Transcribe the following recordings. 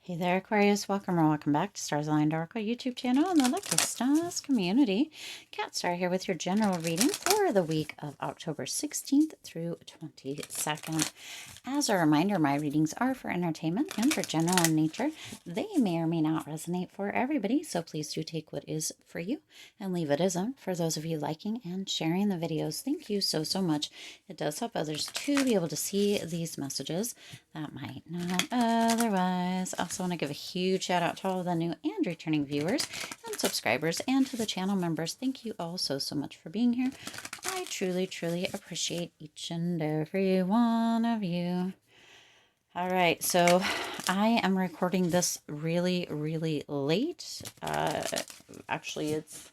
Hey there, Aquarius. Welcome or welcome back to Stars Aligned Oracle YouTube channel and the Lucky Stars community. Cat Star here with your general reading for the week of October 16th through 22nd. As a reminder, my readings are for entertainment and for general in nature. They may or may not resonate for everybody, so please do take what is for you and leave what isn't. For those of you liking and sharing the videos, thank you so much. It does help others to be able to see these messages that might not otherwise. I also want to give a huge shout out to all the new and returning viewers and subscribers and to the channel members. Thank you all so much for being here. I truly appreciate each and every one of you. All right, so I am recording this really late. Actually, it's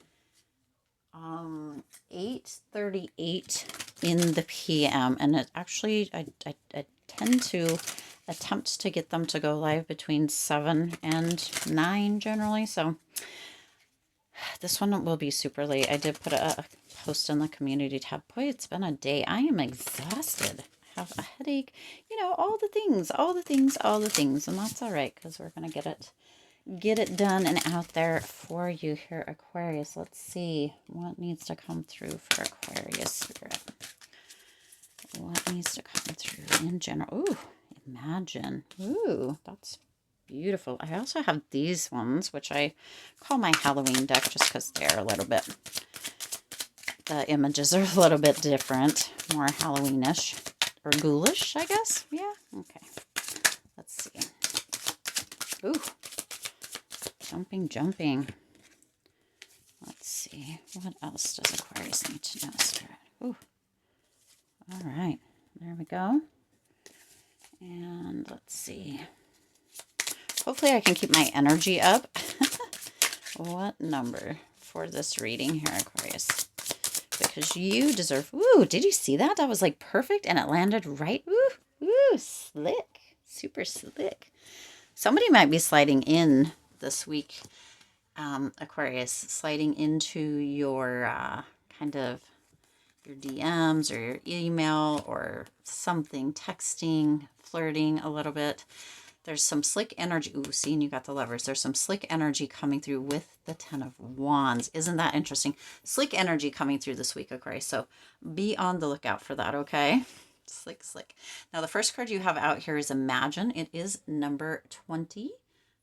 8:38 in the PM, and it actually I tend to attempt to get them to go live between 7 and 9 generally, so this one will be super late. I did put a post in the community tab. Boy, it's been a day. I am exhausted. I have a headache, you know, all the things, and that's all right because we're gonna get it done and out there for you here, Aquarius. Let's see what needs to come through for Aquarius spirit. What needs to come through in general? Ooh, imagine. Ooh, that's beautiful. I also have these ones, which I call my Halloween deck just because they're a little bit, the images are a little bit different, more Halloweenish or ghoulish, I guess. Yeah, okay. Let's see. Ooh, jumping. Let's see. What else does Aquarius need to know, Spirit? Ooh. All right. There we go. And let's see. Hopefully I can keep my energy up. What number for this reading here, Aquarius? Because you deserve... Ooh, did you see that? That was like perfect and it landed right. Ooh, slick. Super slick. Somebody might be sliding in this week, Aquarius, sliding into your kind of your DMs or your email or something, texting, flirting a little bit. There's some slick energy. Ooh, seeing you got the Lovers. There's some slick energy coming through with the Ten of Wands. Isn't that interesting? Slick energy coming through this week, Aquarius. So be on the lookout for that, okay? Slick. Now, the first card you have out here is Imagine. It is number 20.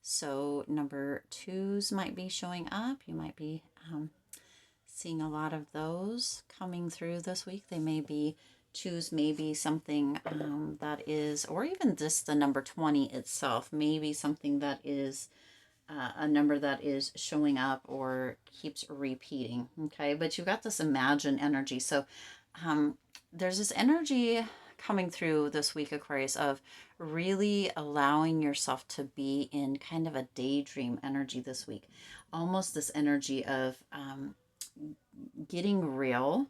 So number 2s might be showing up. You might be seeing a lot of those coming through this week. They may be 2s, maybe something that is, or even just the number 20 itself, maybe something that is a number that is showing up or keeps repeating, okay? But you've got this Imagine energy. So there's this energy coming through this week, Aquarius, of really allowing yourself to be in kind of a daydream energy this week. Almost this energy of getting real,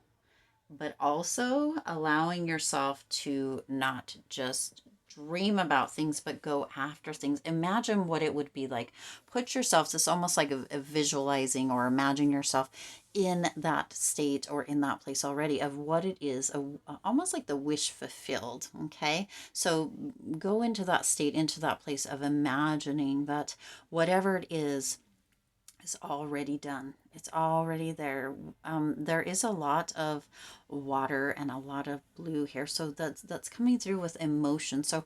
but also allowing yourself to not just dream about things, but go after things. Imagine what it would be like. Put yourself, this almost like a visualizing or imagine yourself in that state or in that place already of what it is, almost like the wish fulfilled, okay? So go into that state, into that place of imagining that whatever it is already done. It's already there. There is a lot of water and a lot of blue here, so that's coming through with emotion. So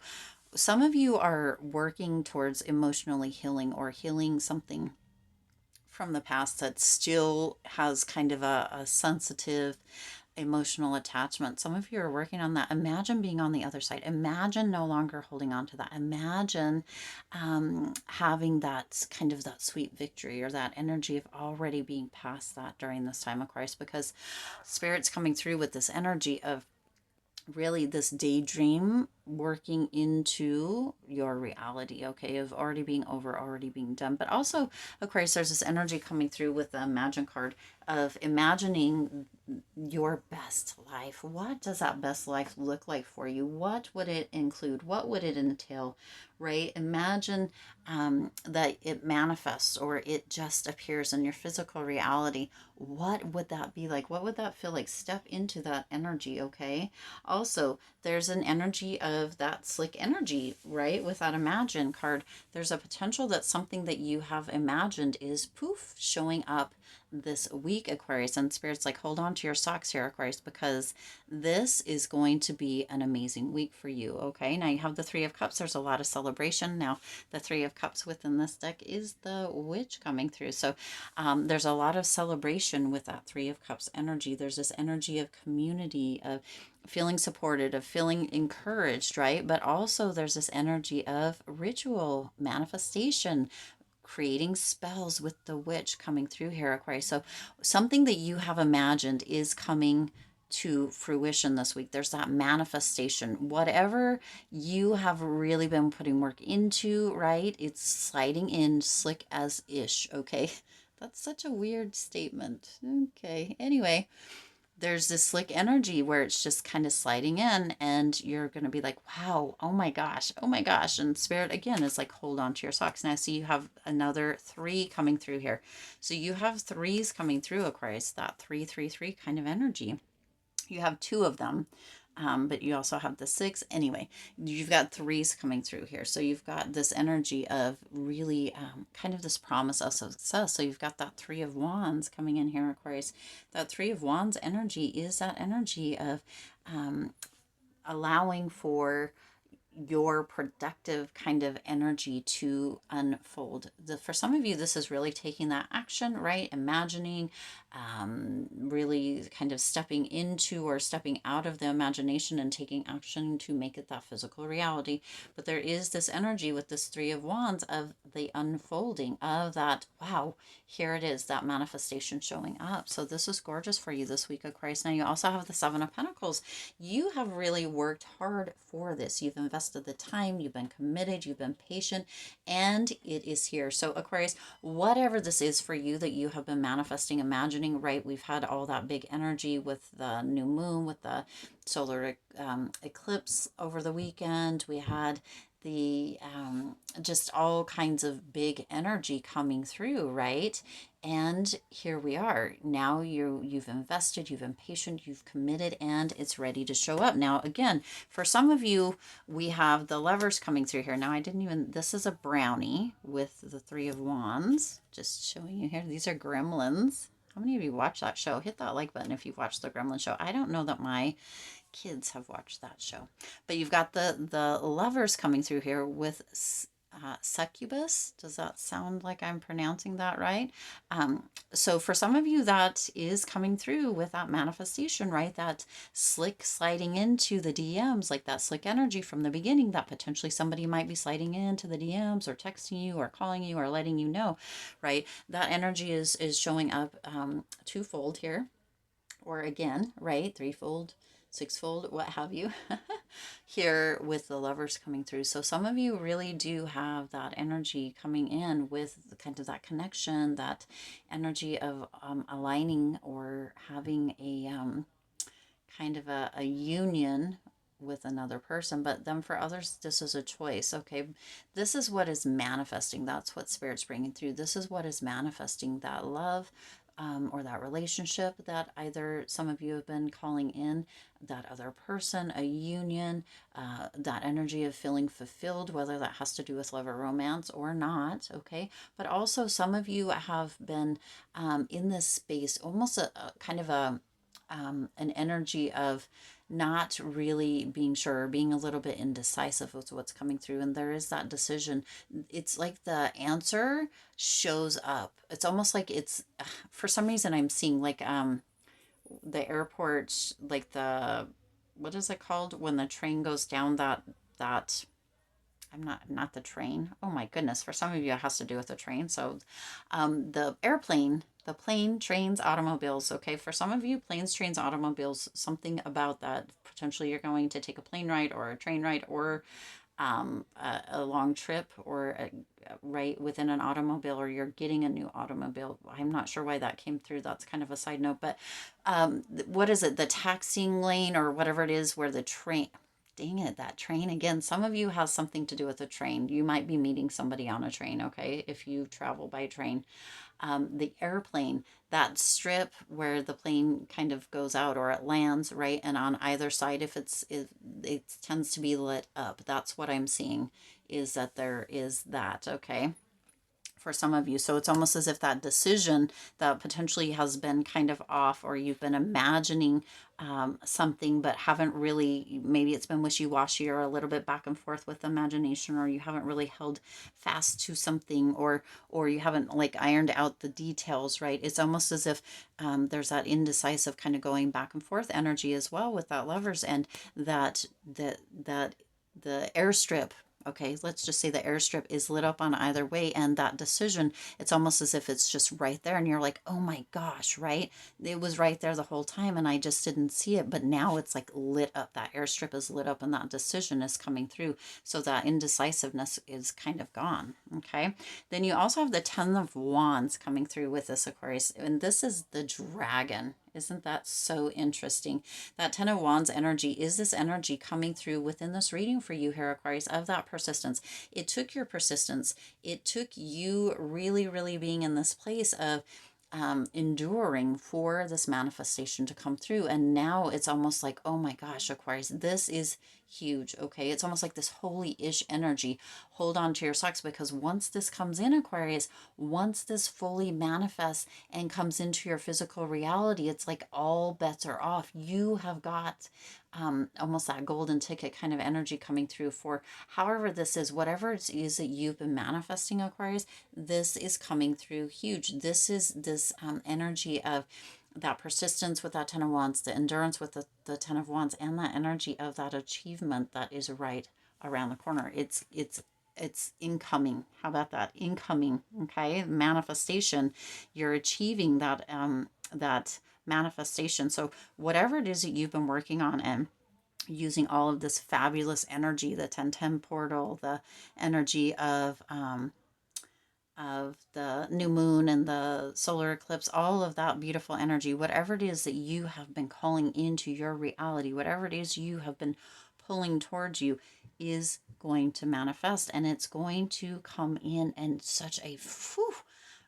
some of you are working towards emotionally healing or healing something from the past that still has kind of a sensitive emotional attachment. Some of you are working on that. Imagine being on the other side. Imagine no longer holding on to that. Imagine having that kind of that sweet victory or that energy of already being past that during this time, Aquarius, because Spirit's coming through with this energy of really this daydream working into your reality, okay, of already being over, already being done. But also, Aquarius, there's this energy coming through with the Imagine card of imagining your best life. What does that best life look like for you? What would it include? What would it entail, right? Imagine that it manifests or it just appears in your physical reality. What would that be like? What would that feel like? Step into that energy, okay? Also, there's an energy of of that slick energy, right? With that Imagine card, there's a potential that something that you have imagined is poof, showing up this week, Aquarius. And Spirit's like, hold on to your socks here, Aquarius, because this is going to be an amazing week for you. Okay, now you have the Three of Cups. There's a lot of celebration. Now, the Three of Cups within this deck is the Witch coming through. So there's a lot of celebration with that Three of Cups energy. There's this energy of community, of feeling supported, of feeling encouraged, right? But also there's this energy of ritual manifestation, creating spells with the Witch coming through here, Aquarius. So something that you have imagined is coming to fruition this week. There's that manifestation. Whatever you have really been putting work into, right? It's sliding in slick as ish, okay? That's such a weird statement. Okay. Anyway, there's this slick energy where it's just kind of sliding in, and you're going to be like, wow, oh my gosh, oh my gosh. And Spirit again is like, hold on to your socks. Now, see, you have another three coming through here. So you have threes coming through, Aquarius, that 333 kind of energy. You have two of them. But you also have the six. Anyway, you've got threes coming through here. So you've got this energy of really kind of this promise of success. So you've got that Three of Wands coming in here, Aquarius. That Three of Wands energy is that energy of allowing for your productive kind of energy to unfold. For some of you, this is really taking that action, right? Imagining, really kind of stepping into or stepping out of the imagination and taking action to make it that physical reality. But there is this energy with this Three of Wands of the unfolding of that, wow, here it is, that manifestation showing up. So this is gorgeous for you this week, Aquarius. Now you also have the Seven of Pentacles. You have really worked hard for this. You've invested the time, you've been committed, you've been patient, and it is here. So Aquarius, whatever this is for you that you have been manifesting, imagining, right? We've had all that big energy with the new moon, with the solar eclipse over the weekend. We had the just all kinds of big energy coming through, right? And here we are. Now you've invested, you've been patient, you've committed, and it's ready to show up. Now, again, for some of you, we have the Lovers coming through here. Now, I didn't even, this is a brownie with the Three of Wands. Just showing you here. These are gremlins. How many of you watch that show? Hit that like button if you've watched the Gremlin show. I don't know that my kids have watched that show. But you've got the Lovers coming through here with succubus. Does that sound like I'm pronouncing that right? So for some of you, that is coming through with that manifestation, right? That slick sliding into the DMs, like that slick energy from the beginning, that potentially somebody might be sliding into the DMs or texting you or calling you or letting you know, right? That energy is showing up twofold here, or again, right? Threefold, sixfold, what have you, here with the Lovers coming through. So some of you really do have that energy coming in with kind of that connection, that energy of aligning or having a kind of a union with another person. But then for others, this is a choice. Okay, this is what is manifesting. That's what Spirit's bringing through. This is what is manifesting, that love, or that relationship that either some of you have been calling in, that other person, a union, that energy of feeling fulfilled, whether that has to do with love or romance or not, okay? But also some of you have been in this space, almost a kind of an energy of not really being sure, being a little bit indecisive with what's coming through. And there is that decision. It's like the answer shows up. It's almost like it's, for some reason I'm seeing like the airport, like the, what is it called when the train goes down that I'm not the train. Oh my goodness. For some of you, it has to do with the train. So the airplane, the plane, trains, automobiles. Okay. For some of you, planes, trains, automobiles, something about that. Potentially you're going to take a plane ride or a train ride or a long trip or right within an automobile, or you're getting a new automobile. I'm not sure why that came through. That's kind of a side note, but what is it? The taxiing lane or whatever it is where the train, dang it, that train again. Some of you has something to do with a train. You might be meeting somebody on a train, okay, if you travel by train. The airplane, that strip where the plane kind of goes out or it lands, right? And on either side, if it tends to be lit up. That's what I'm seeing, is that there is that, okay? For some of you. So it's almost as if that decision that potentially has been kind of off, or you've been imagining something but haven't really, maybe it's been wishy-washy or a little bit back and forth with imagination, or you haven't really held fast to something, or you haven't like ironed out the details, right? It's almost as if there's that indecisive kind of going back and forth energy as well with that lovers, and that the airstrip, okay, let's just say the airstrip is lit up on either way, and that decision, it's almost as if it's just right there, and you're like, oh my gosh, right? It was right there the whole time, and I just didn't see it, but now it's like lit up. That airstrip is lit up, and that decision is coming through. So that indecisiveness is kind of gone, okay? Then you also have the Ten of Wands coming through with this, Aquarius, and this is the dragon. Isn't that so interesting? That Ten of Wands energy is this energy coming through within this reading for you here, Aquarius, of that persistence. It took your persistence. It took you really, really being in this place of enduring for this manifestation to come through. And now it's almost like, oh my gosh, Aquarius, this is huge. Okay. It's almost like this holy-ish energy. Hold on to your socks, because once this comes in, Aquarius, once this fully manifests and comes into your physical reality, it's like all bets are off. You have got almost that golden ticket kind of energy coming through for however this is, whatever it is that you've been manifesting, Aquarius, this is coming through huge. This is this energy of that persistence with that Ten of Wands, the endurance with the Ten of Wands, and that energy of that achievement that is right around the corner. It's incoming. How about that? Incoming. Okay. Manifestation. You're achieving that manifestation. So whatever it is that you've been working on and using all of this fabulous energy, the 1010 portal, the energy of the new moon and the solar eclipse, all of that beautiful energy, whatever it is that you have been calling into your reality, whatever it is you have been pulling towards you, is going to manifest, and it's going to come in such a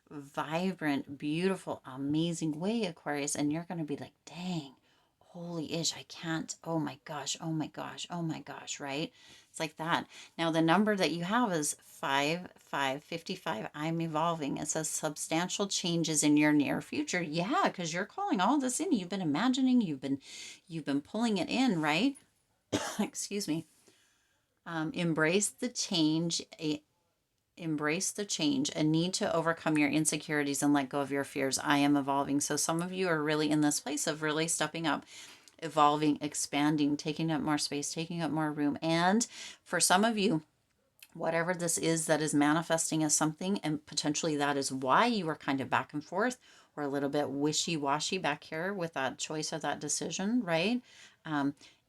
vibrant, beautiful, amazing way, Aquarius. And you're going to be like, dang, holy ish, I can't, oh my gosh, oh my gosh, oh my gosh, right? It's like that. Now the number that you have is 5555. I'm evolving. It says substantial changes in your near future. Yeah, because you're calling all this in. You've been imagining, you've been pulling it in, right? Excuse me. Embrace the change. Embrace the change, a need to overcome your insecurities and let go of your fears. I am evolving. So some of you are really in this place of really stepping up, evolving, expanding, taking up more space, taking up more room. And for some of you, whatever this is that is manifesting as something, and potentially that is why you are kind of back and forth or a little bit wishy-washy back here with that choice or that decision, right?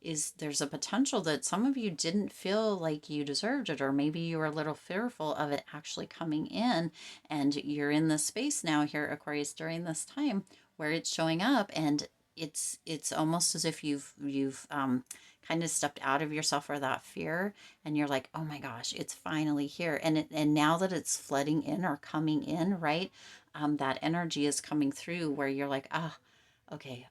Is there's a potential that some of you didn't feel like you deserved it, or maybe you were a little fearful of it actually coming in, and you're in this space now here, Aquarius, during this time where it's showing up, and it's almost as if you've kind of stepped out of yourself or that fear, and you're like, oh my gosh, it's finally here, and now that it's flooding in or coming in, right, that energy is coming through where you're like, okay,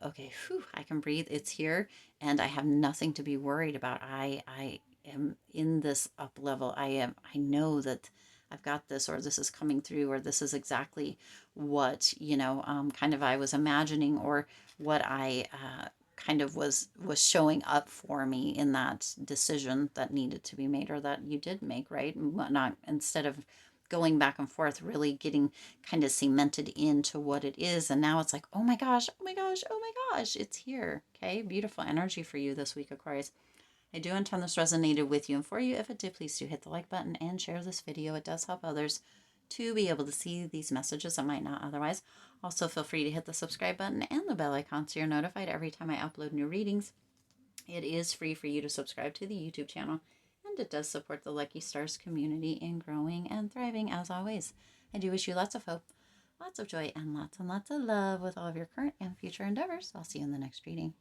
whew, I can breathe. It's here, and I have nothing to be worried about. I am in this up level. I know that I've got this, or this is coming through, or this is exactly what, kind of I was imagining, or what I kind of was showing up for me in that decision that needed to be made, or that you did make, right? Not, instead of going back and forth, really getting kind of cemented into what it is. And now it's like, oh my gosh, oh my gosh, oh my gosh, it's here. Okay, beautiful energy for you this week, Aquarius. I do intend this resonated with you and for you. If it did, please do hit the like button and share this video. It does help others to be able to see these messages that might not otherwise. Also, feel free to hit the subscribe button and the bell icon so you're notified every time I upload new readings. It is free for you to subscribe to the YouTube channel, and it does support the Lucky Stars community in growing and thriving as always. I do wish you lots of hope, lots of joy, and lots of love with all of your current and future endeavors. I'll see you in the next reading.